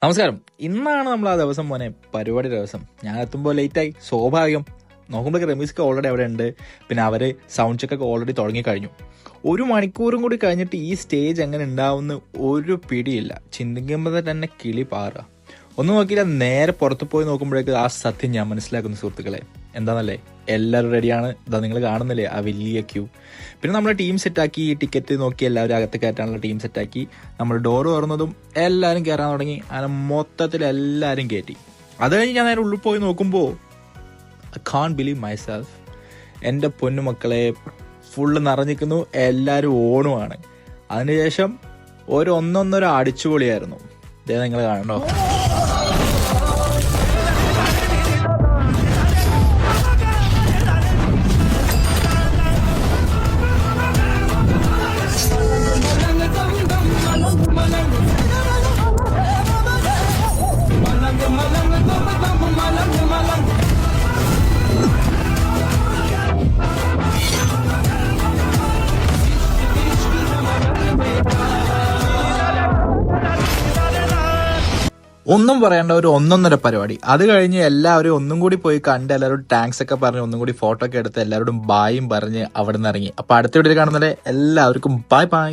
നമസ്കാരം. ഇന്നാണ് നമ്മൾ ആ ദിവസം മോനെ, പരിപാടി ദിവസം. ഞാൻ എത്തുമ്പോൾ ലേറ്റായി, സ്വാഭാവികം. നോക്കുമ്പോൾ റമീസ്ക്ക് ഓൾറെഡി അവിടെ ഉണ്ട്. പിന്നെ അവര് സൗണ്ട് ചെക്കൊക്കെ ഓൾറെഡി തുടങ്ങിക്കഴിഞ്ഞു. 1 മണിക്കൂറും കൂടി കഴിഞ്ഞിട്ട് ഈ സ്റ്റേജ് എങ്ങനെ ഉണ്ടാവുമെന്ന് ഒരു പിടിയില്ല. ചിന്തിക്കുമ്പോൾ തന്നെ കിളി പാറുക. ഒന്നും നോക്കിയില്ല, നേരെ പുറത്ത് പോയി നോക്കുമ്പോഴേക്ക് ആ സത്യം ഞാൻ മനസ്സിലാക്കുന്നു സുഹൃത്തുക്കളെ. എന്താണെന്നല്ലേ, എല്ലാവരും റെഡിയാണ്. ഇതാ നിങ്ങൾ കാണുന്നില്ലേ ആ വലിയ ക്യൂ. പിന്നെ നമ്മൾ ടീം സെറ്റാക്കി, ടിക്കറ്റ് നോക്കി എല്ലാവരും അകത്ത് കയറ്റാനുള്ള ടീം സെറ്റാക്കി. നമ്മൾ ഡോറ് തുറന്നതും എല്ലാവരും കയറാൻ തുടങ്ങി. അങ്ങനെ മൊത്തത്തിൽ എല്ലാവരും കയറ്റി. അത് കഴിഞ്ഞ് ഞാൻ നേരെ ഉള്ളിൽ പോയി നോക്കുമ്പോൾ ഐ കാൺട്ട് ബിലീവ് മൈസെൽഫ്. എൻ്റെ പൊന്നുമക്കളെ, ഫുള്ള് നിറഞ്ഞിരിക്കുന്നു. എല്ലാവരും ഓണുമാണ്. അതിനുശേഷം ഒന്നൊന്നര അടിച്ചുപൊളിയായിരുന്നു. ഇതേ നിങ്ങൾ കാണണ്ടോ. ഒന്നും പറയേണ്ട, ഒരു ഒന്നൊന്നര പരിപാടി. അത് കഴിഞ്ഞ് എല്ലാവരും ഒന്നും കൂടി പോയി കണ്ട് എല്ലാവരും താങ്ക്സ് ഒക്കെ പറഞ്ഞ് ഒന്നും കൂടി ഫോട്ടോ ഒക്കെ എടുത്ത് എല്ലാവരോടും ബായും പറഞ്ഞ് അവിടെ നിന്ന് ഇറങ്ങി. അപ്പൊ അടുത്ത വീഡിയോ കാണുന്നത് എല്ലാവർക്കും ബൈ ബൈ.